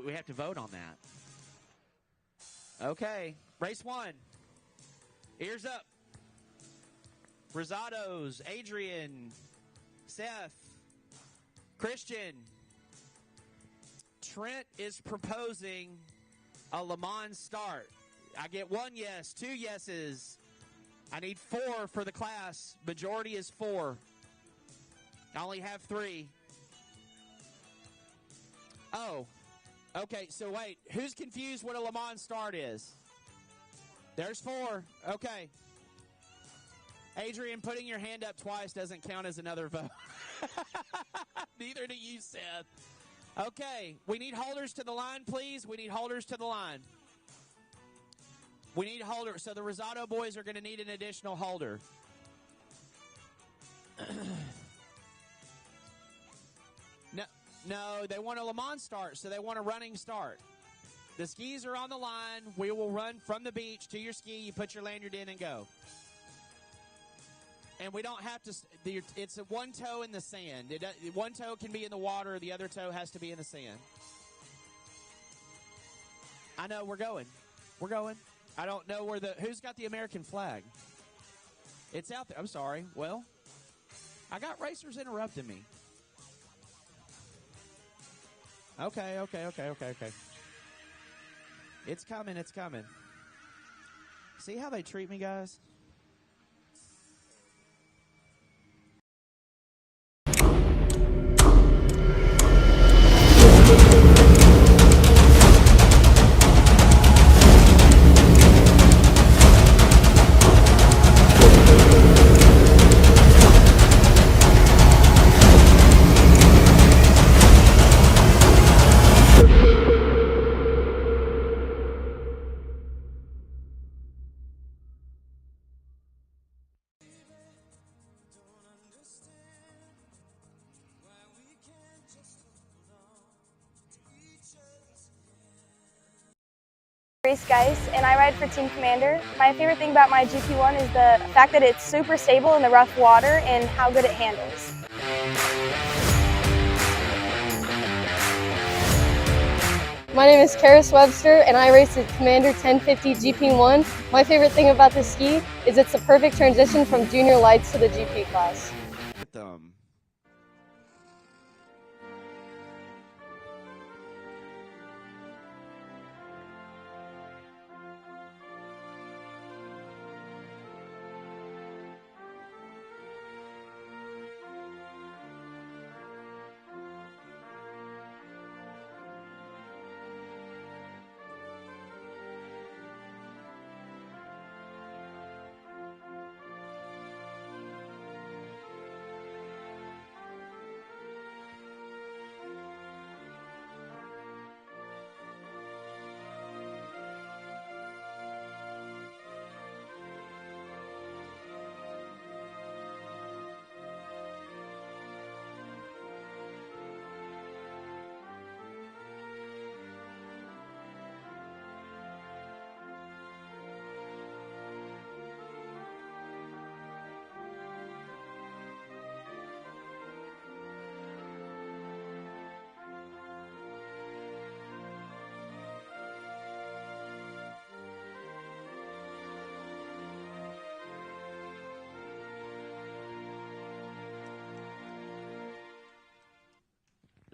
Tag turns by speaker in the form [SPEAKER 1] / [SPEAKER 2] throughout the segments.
[SPEAKER 1] We have to vote on that. Okay, race 1. Ears up. Rosados, Adrian, Seth, Christian. Trent is proposing a Le Mans start. I get 1 yes, 2 yeses. I need 4 for the class. Majority is 4. I only have 3. Oh, okay, so wait. Who's confused what a Le Mans start is? There's 4. Okay. Adrian, putting your hand up twice doesn't count as another vote. Neither do you, Seth. Okay, we need holders to the line, please. We need holders to the line. We need holders. So the Rosado boys are going to need an additional holder. No, they want a Le Mans start, so they want a running start. The skis are on the line. We will run from the beach to your ski. You put your lanyard in and go. And we don't have to, it's a one toe in the sand. One toe can be in the water, the other toe has to be in the sand. I know, we're going. We're going. I don't know who's got the American flag? It's out there. I'm sorry. Well, I got racers interrupting me. Okay. It's coming, it's coming. See how they treat me, guys?
[SPEAKER 2] Race guys, and I ride for Team Commander. My favorite thing about my GP1 is the fact that it's super stable in the rough water and how good it handles.
[SPEAKER 3] My name is Karis Webster and I race the Commander 1050 GP1. My favorite thing about this ski is it's a perfect transition from junior lights to the GP class.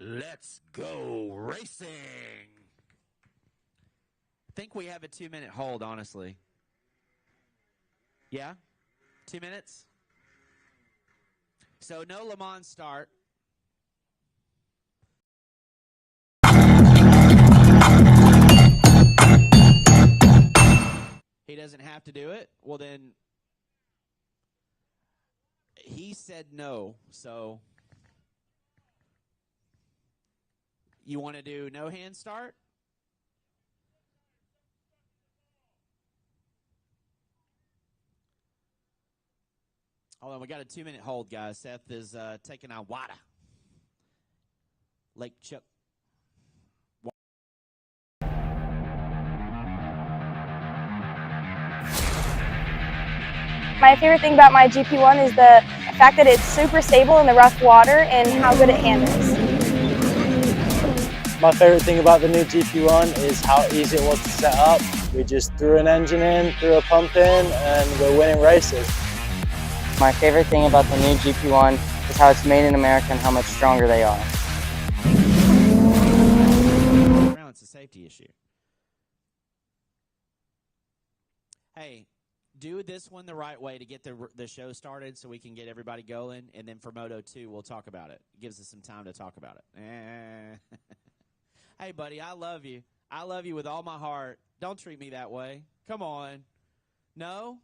[SPEAKER 1] Let's go racing. I think we have a 2-minute hold, honestly. Yeah? 2 minutes? So no Le Mans start. He doesn't have to do it? Well, then he said no, so you want to do no hand start? Hold on, we got a 2-minute hold, guys. Seth is taking on Wada. Lake Chuck.
[SPEAKER 2] My favorite thing about my GP1 is the fact that it's super stable in the rough water and how good it handles.
[SPEAKER 4] My favorite thing about the new GP1 is how easy it was to set up. We just threw an engine in, threw a pump in, and we're winning races.
[SPEAKER 5] My favorite thing about the new GP1 is how it's made in America and how much stronger they are.
[SPEAKER 1] It's a safety issue. Hey, do this one the right way to get the show started so we can get everybody going, and then for Moto 2, we'll talk about it. It gives us some time to talk about it. Hey, buddy, I love you. I love you with all my heart. Don't treat me that way. Come on. No?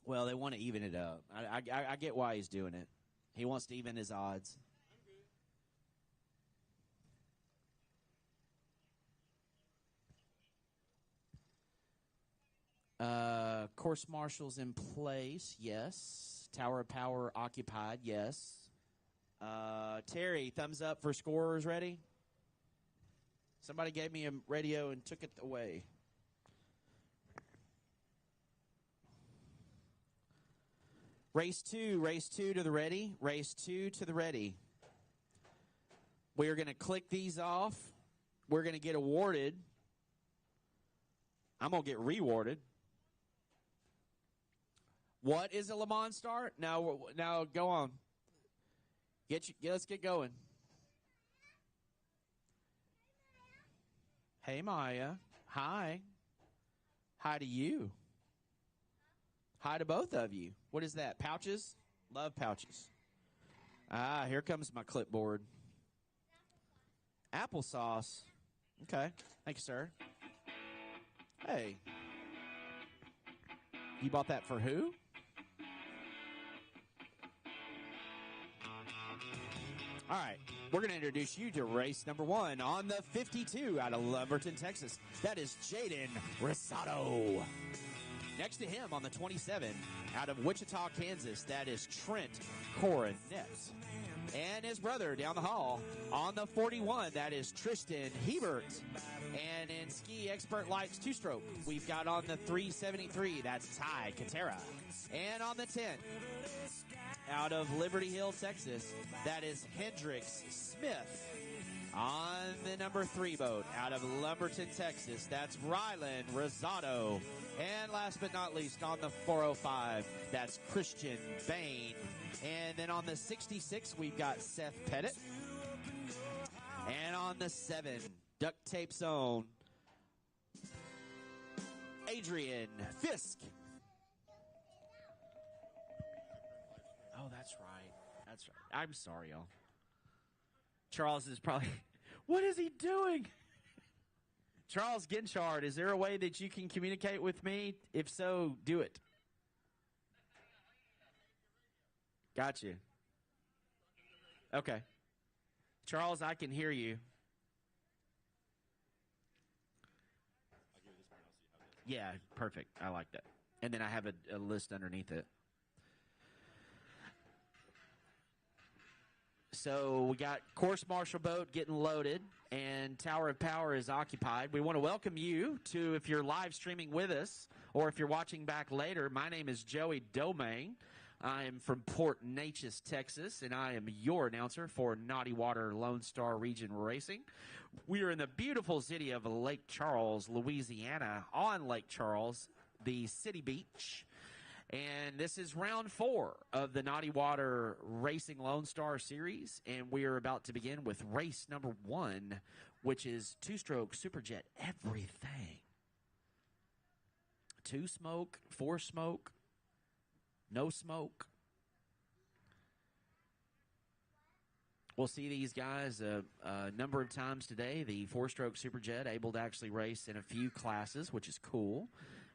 [SPEAKER 1] Well, they want to even it up. I get why he's doing it. He wants to even his odds. Course marshals in place, yes. Tower of Power occupied, yes. Terry, thumbs up for scorers ready? Somebody gave me a radio and took it away. Race two to the ready. Race 2 to the ready. We're going to click these off. We're going to get awarded. I'm going to get rewarded. What is a Le Mans start? Now go on. Let's get going. Hey, Maya. Hi. Hi to you. Hi to both of you. What is that? Pouches? Love pouches. Ah, here comes my clipboard. Applesauce. Okay. Thank you, sir. Hey. You bought that for who? All right. We're going to introduce you to race number 1 on the 52 out of Lumberton, Texas. That is Jaden Rosado. Next to him on the 27 out of Wichita, Kansas, that is Trent Coronet. And his brother down the hall on the 41, that is Tristan Hebert. And in Ski Expert Lights 2-stroke, we've got on the 373, that's Ty Katera. And on the 10, out of Liberty Hill, Texas, that is Hendrix Smith. On the number 3 boat out of Lumberton, Texas, that's Rylan Rosado. And last but not least, on the 405, that's Christian Bain. And then on the 66, we've got Seth Pettit. And on the 7, Duct Tape Zone, Adrian Fisk. Oh, that's right. That's right. I'm sorry, y'all. Charles is probably, what is he doing? Charles Guinchard, is there a way that you can communicate with me? If so, do it. Got you. Okay. Charles, I can hear you. Yeah, perfect. I like that. And then I have a list underneath it. So we got course marshal boat getting loaded, and Tower of Power is occupied. We want to welcome you to, if you're live streaming with us, or if you're watching back later, my name is Joey Domain. I am from Port Neches, Texas, and I am your announcer for Naughty Water Lonestar Region Racing. We are in the beautiful city of Lake Charles, Louisiana, on Lake Charles, the city beach. And this is round 4 of the Naughty Water Racing Lone Star Series, and we are about to begin with race number 1, which is 2-stroke Superjet everything. 2 smoke, 4 smoke, no smoke. We'll see these guys a number of times today. The 4-stroke Superjet able to actually race in a few classes, which is cool.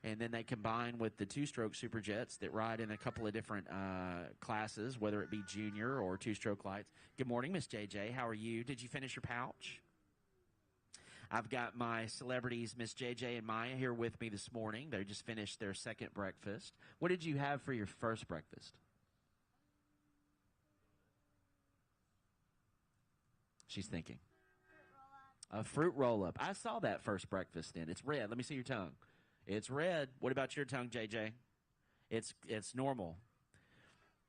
[SPEAKER 1] And then they combine with the 2-stroke Superjets that ride in a couple of different classes, whether it be junior or 2-stroke lights. Good morning, Miss JJ. How are you? Did you finish your pouch? I've got my celebrities, Miss JJ and Maya, here with me this morning. They just finished their second breakfast. What did you have for your first breakfast? She's thinking. A fruit roll-up. I saw that first breakfast in. It's red. Let me see your tongue. It's red. What about your tongue, JJ? It's normal.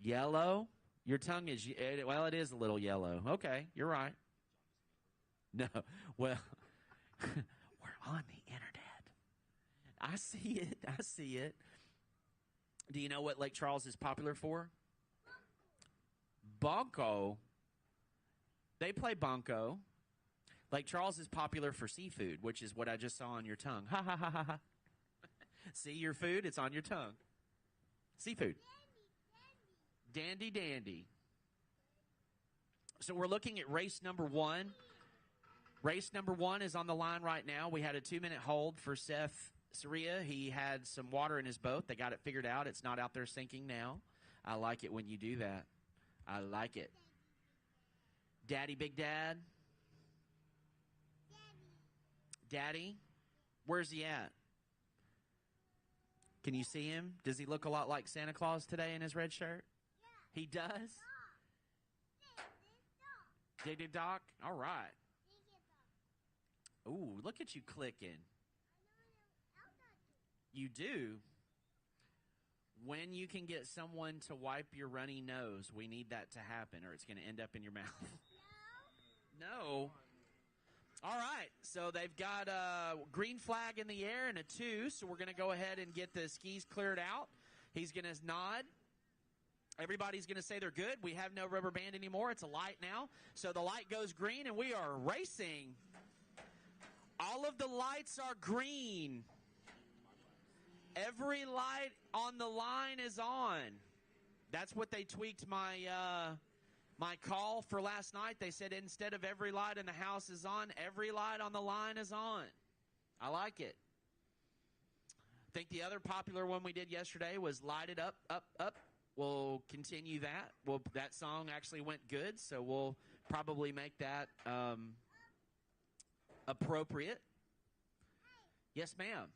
[SPEAKER 1] Yellow? Your tongue is, well, it is a little yellow. Okay, you're right. No, well, we're on the internet. I see it. I see it. Do you know what Lake Charles is popular for? Bonko. They play bonko. Lake Charles is popular for seafood, which is what I just saw on your tongue. Ha, ha, ha, ha, ha. See your food? It's on your tongue. Seafood. Dandy, dandy. So we're looking at race number 1. Race number 1 is on the line right now. We had a 2-minute hold for Seth Saria. He had some water in his boat. They got it figured out. It's not out there sinking now. I like it when you do that. I like it. Daddy, Big Dad? Daddy? Where's he at? Can you see him? Does he look a lot like Santa Claus today in his red shirt? Yeah. He does? Dig Doc? All right. Ooh, look at you clicking. You do? When you can get someone to wipe your runny nose, we need that to happen, or it's going to end up in your mouth. No. All right, so they've got a green flag in the air and a 2, so we're going to go ahead and get the skis cleared out. He's going to nod. Everybody's going to say they're good. We have no rubber band anymore. It's a light now. So the light goes green, and we are racing. All of the lights are green. Every light on the line is on. That's what they tweaked my my call for last night. They said instead of every light in the house is on, every light on the line is on. I like it. I think the other popular one we did yesterday was Light It Up, Up, Up. We'll continue that. Well, that song actually went good, so we'll probably make that appropriate. Yes, ma'am.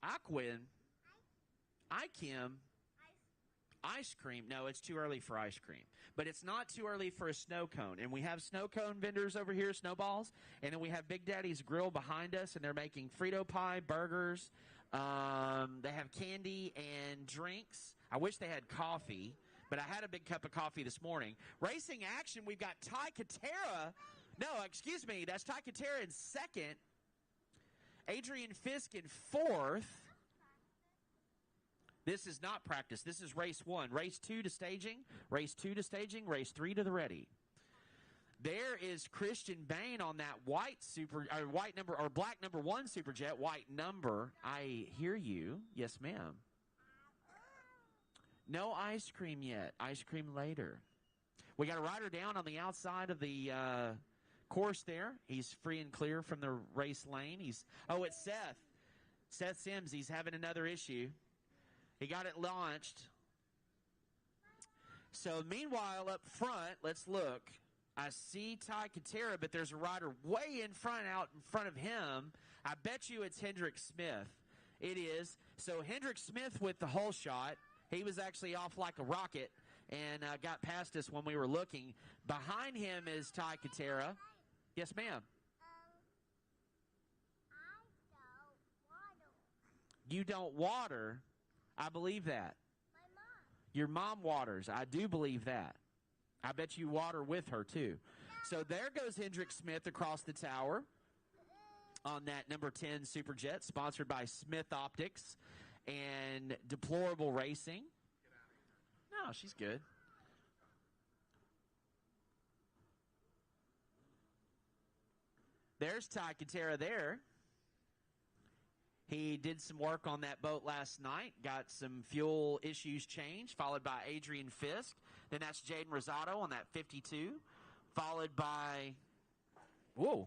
[SPEAKER 1] Aquin. Ikim. Ice cream. No, it's too early for ice cream. But it's not too early for a snow cone. And we have snow cone vendors over here, snowballs. And then we have Big Daddy's Grill behind us, and they're making Frito pie, burgers. They have candy and drinks. I wish they had coffee, but I had a big cup of coffee this morning. Racing action, we've got Ty Katera. No, excuse me, that's Ty Katera in second. Adrian Fisk in fourth. This is not practice. This is race 1. Race 2 to staging. Race 2 to staging. Race 3 to the ready. There is Christian Bain on that black number 1 Superjet. White number. I hear you. Yes, ma'am. No ice cream yet. Ice cream later. We got a rider down on the outside of the course there. He's free and clear from the race lane. It's Seth. Seth Sims. He's having another issue. He got it launched. So meanwhile, up front, let's look. I see Ty Katera, but there's a rider way out in front of him. I bet you it's Hendrick Smith. It is. So Hendrick Smith with the hole shot. He was actually off like a rocket and got past us when we were looking. Behind him is Ty Katera. Yes, ma'am. You don't water. I believe that. My mom. Your mom waters. I do believe that. I bet you water with her, too. So there goes Hendrick Smith across the tower on that number 10 Superjet, sponsored by Smith Optics and Deplorable Racing. No, she's good. There's Ty Katera there. He did some work on that boat last night, got some fuel issues changed, followed by Adrian Fisk. Then that's Jaden Rosado on that 52, followed by, whoa,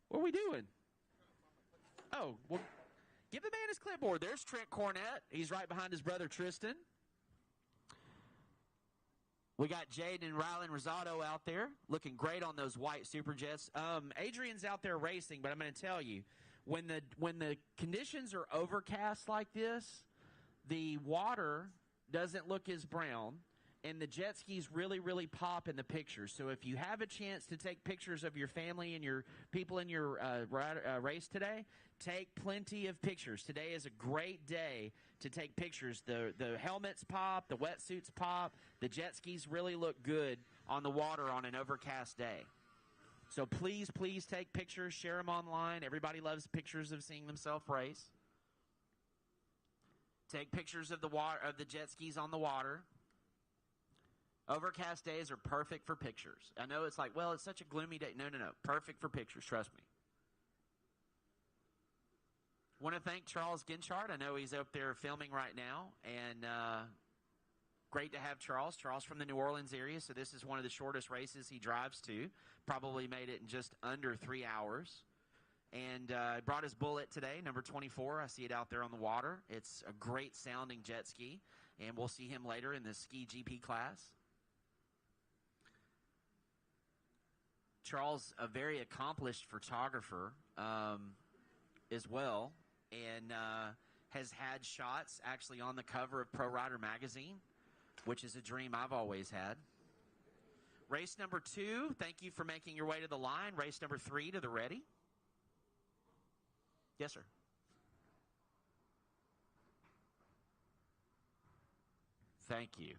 [SPEAKER 1] what are we doing? Oh, well, give the man his clipboard. There's Trent Cornett. He's right behind his brother Tristan. We got Jaden and Rylan Rosado out there, looking great on those white Superjets. Adrian's out there racing, but I'm going to tell you, when the conditions are overcast like this, the water doesn't look as brown, and the jet skis really, really pop in the pictures. So if you have a chance to take pictures of your family and your people in your race today, take plenty of pictures. Today is a great day to take pictures. The helmets pop, the wetsuits pop, the jet skis really look good on the water on an overcast day. So please, please take pictures, share them online. Everybody loves pictures of seeing themselves race. Take pictures of the water, of the jet skis on the water. Overcast days are perfect for pictures. I know it's like, well, it's such a gloomy day. No. Perfect for pictures, trust me. Want to thank Charles Guinchard. I know he's up there filming right now, and great to have Charles. Charles from the New Orleans area, so this is one of the shortest races he drives to. Probably made it in just under 3 hours. And brought his Bullet today, number 24. I see it out there on the water. It's a great sounding jet ski, and we'll see him later in the ski GP class. Charles, a very accomplished photographer as well, and has had shots actually on the cover of Pro Rider magazine, which is a dream I've always had. Race number 2, thank you for making your way to the line. Race number 3 to the ready. Yes, sir. Thank you.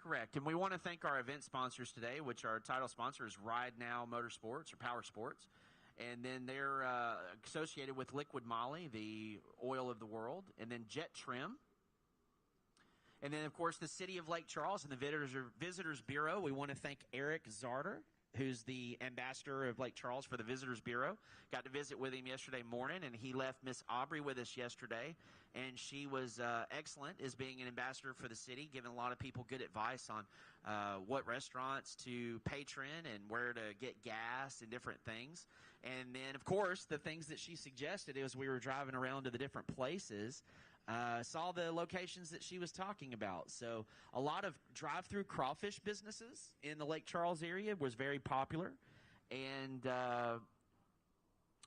[SPEAKER 1] Correct. And we want to thank our event sponsors today, which our title sponsor is Ridenow Motorsports or Power Sports. And then they're associated with Liquid Moly, the oil of the world, and then Jet Trim. And then, of course, the City of Lake Charles and the Visitors Bureau. We want to thank Eric Zarder, who's the ambassador of Lake Charles for the Visitors Bureau. Got to visit with him yesterday morning, and he left Miss Aubrey with us yesterday. And she was excellent as being an ambassador for the city, giving a lot of people good advice on what restaurants to patron and where to get gas and different things. And then, of course, the things that she suggested as we were driving around to the different places, saw the locations that she was talking about. So a lot of drive-through crawfish businesses in the Lake Charles area was very popular. And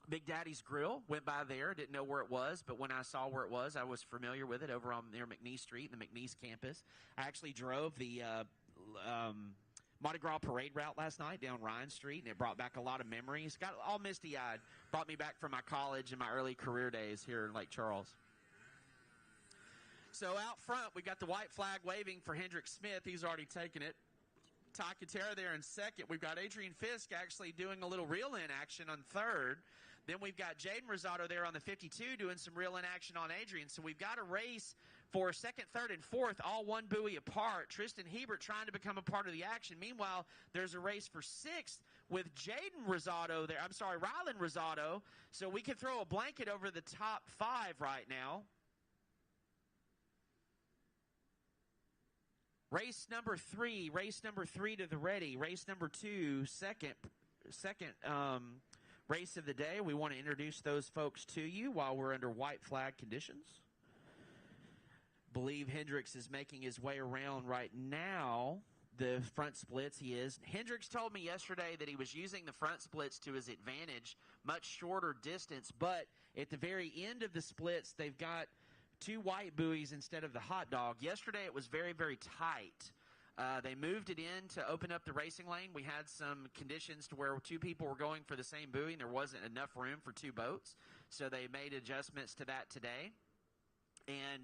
[SPEAKER 1] Big Daddy's Grill, went by there, didn't know where it was, but when I saw where it was, I was familiar with it over on near McNeese Street, the McNeese campus. I actually drove the Mardi Gras parade route last night down Ryan Street, and it brought back a lot of memories. Got all misty-eyed. Brought me back from my college and my early career days here in Lake Charles. So out front, we got the white flag waving for Hendrick Smith. He's already taken it. Ty Katera there in second. We've got Adrian Fisk actually doing a little reel-in action on third. Then we've got Jaden Rosado there on the 52 doing some reel-in action on Adrian. So we've got a race for second, third, and fourth, all one buoy apart. Tristan Hebert trying to become a part of the action. Meanwhile, there's a race for sixth with Jaden Rosado there. I'm sorry, Rylan Rosado. So we can throw a blanket over the top 5 right now. Race number 3 to the ready. Race number 2, second race of the day. We want to introduce those folks to you while we're under white flag conditions. Believe Hendricks is making his way around right now. The front splits he is. Hendricks told me yesterday that he was using the front splits to his advantage, much shorter distance, but at the very end of the splits, they've got 2 white buoys instead of the hot dog. Yesterday it was very, very tight. They moved it in to open up the racing lane. We had some conditions to where 2 people were going for the same buoy and there wasn't enough room for 2 boats. So they made adjustments to that today and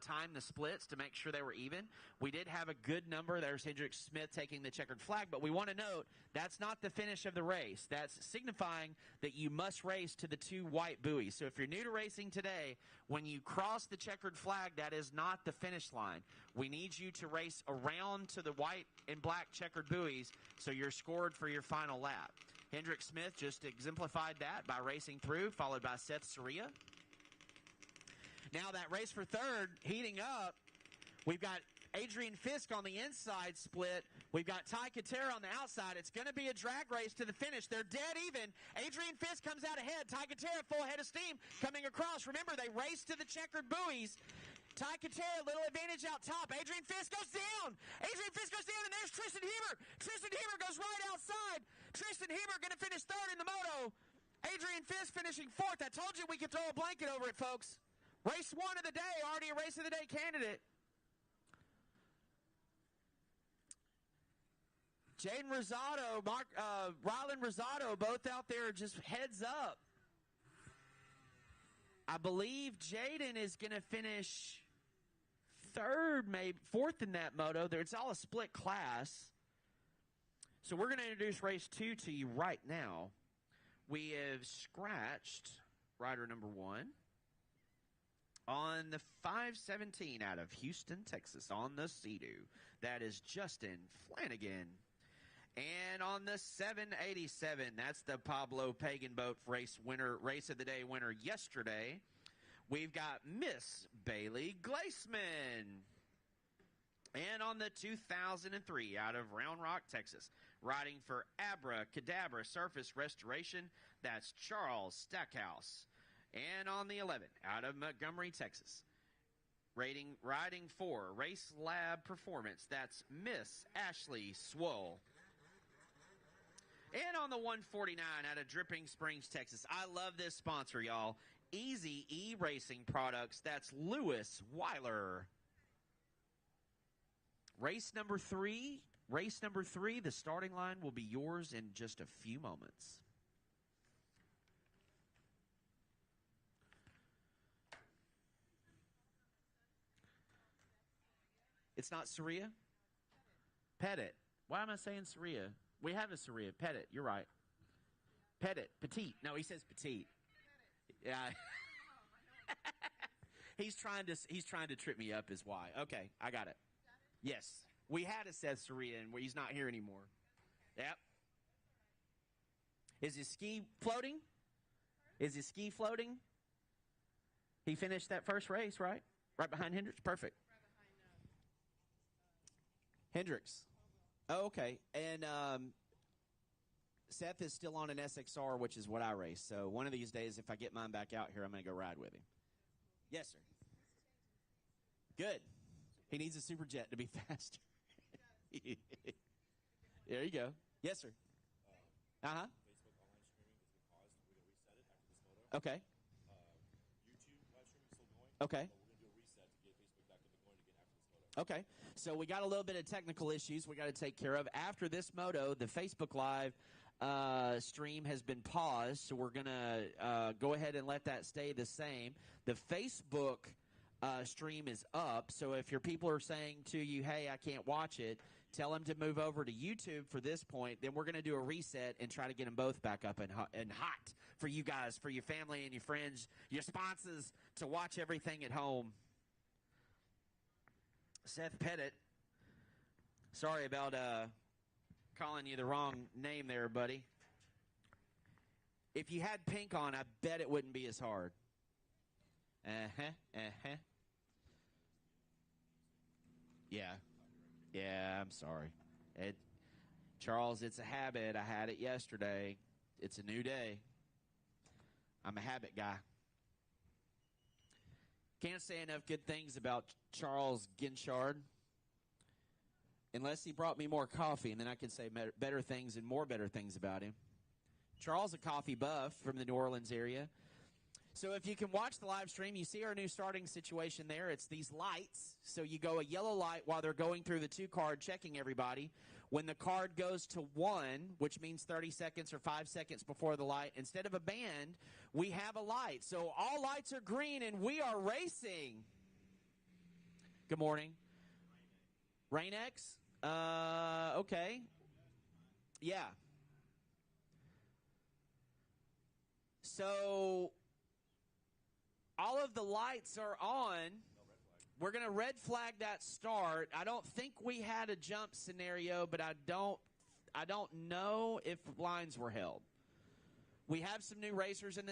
[SPEAKER 1] timed the splits to make sure they were even. We did have a good number. There's Hendrick Smith taking the checkered flag, but we want to note that's not the finish of the race. That's signifying that you must race to the 2 white buoys. So if you're new to racing today, when you cross the checkered flag, that is not the finish line. We need you to race around to the white and black checkered buoys so you're scored for your final lap. Hendrick Smith just exemplified that by racing through, followed by Seth Soria. Now that race for third heating up. We've got Adrian Fisk on the inside split. We've got Ty Katera on the outside. It's going to be a drag race to the finish. They're dead even. Adrian Fisk comes out ahead. Ty Katera full head of steam coming across. Remember, they race to the checkered buoys. Ty Katera, little advantage out top. Adrian Fisk goes down. Adrian Fisk goes down, and there's Tristan Hebert. Tristan Hebert goes right outside. Tristan Hebert going to finish third in the moto. Adrian Fisk finishing 4th. I told you we could throw a blanket over it, folks. Race 1 of the day, already a race of the day candidate. Jaden Rosado, Rylan Rosado, both out there just heads up. I believe Jaden is going to finish 3rd, maybe 4th in that moto. It's all a split class. So we're going to introduce race 2 to you right now. We have scratched rider number 1 on the 517 out of Houston, Texas, on the Sea-Doo. That is Justin Flanagan. And on the 787, that's the Pablo Pagan Boat race of the day winner yesterday. We've got Miss Bailey Glaceman. And on the 2003 out of Round Rock, Texas, riding for Abracadabra Surface Restoration, that's Charles Stackhouse. And on the 11 out of Montgomery, Texas, riding for Race Lab Performance, that's Miss Ashley Swoll. And on the 149 out of Dripping Springs, Texas, I love this sponsor, y'all. Easy E-Racing Products, that's Lewis Weiler. Race number 3, the starting line will be yours in just a few moments. It's not Saria? Pettit. Why am I saying Saria? We have a Saria. Pettit. You're right. Pettit. Petite. No, he says petite. Yeah. He's trying to trip me up is why. Okay, I got it. Yes. We had a Seth Saria, and he's not here anymore. Yep. Is his ski floating? Is his ski floating? He finished that first race, right? Right behind Hendricks? Perfect. Hendricks. Oh, okay. And Seth is still on an SXR, which is what I race. So one of these days, if I get mine back out here, I'm going to go ride with him. Yes, sir. Good. He needs a super jet to be faster. There you go. Yes, sir. Uh-huh.
[SPEAKER 6] Facebook online streaming has been paused. We're going to reset it after this photo.
[SPEAKER 1] Okay.
[SPEAKER 6] YouTube live streaming is still going.
[SPEAKER 1] Okay.
[SPEAKER 6] But we're going to do a reset to get Facebook back up and going again after this photo.
[SPEAKER 1] Okay. So we got a little bit of technical issues we got to take care of. After this moto, the Facebook Live stream has been paused, so we're going to go ahead and let that stay the same. The Facebook stream is up, so if your people are saying to you, hey, I can't watch it, tell them to move over to YouTube for this point. Then we're going to do a reset and try to get them both back up and hot for you guys, for your family and your friends, your sponsors, to watch everything at home. Seth Pettit, sorry about calling you the wrong name there, buddy. If you had pink on, I bet it wouldn't be as hard. Yeah, I'm sorry. Charles, it's a habit. I had it yesterday. It's a new day. I'm a habit guy. Can't say enough good things about Charles Guinchard. Unless he brought me more coffee, and then I can say better things and more better things about him. Charles, a coffee buff from the New Orleans area. So if you can watch the live stream, you see our new starting situation there. It's these lights. So you go a yellow light while they're going through the 2 card, checking everybody. When the card goes to 1, which means 30 seconds or 5 seconds before the light, instead of a band, we have a light. So all lights are green, and we are racing. Good morning. Rain-X? Okay. Yeah. So all of the lights are on. We're going to red flag that start. I don't think we had a jump scenario, but I don't know if lines were held. We have some new racers in this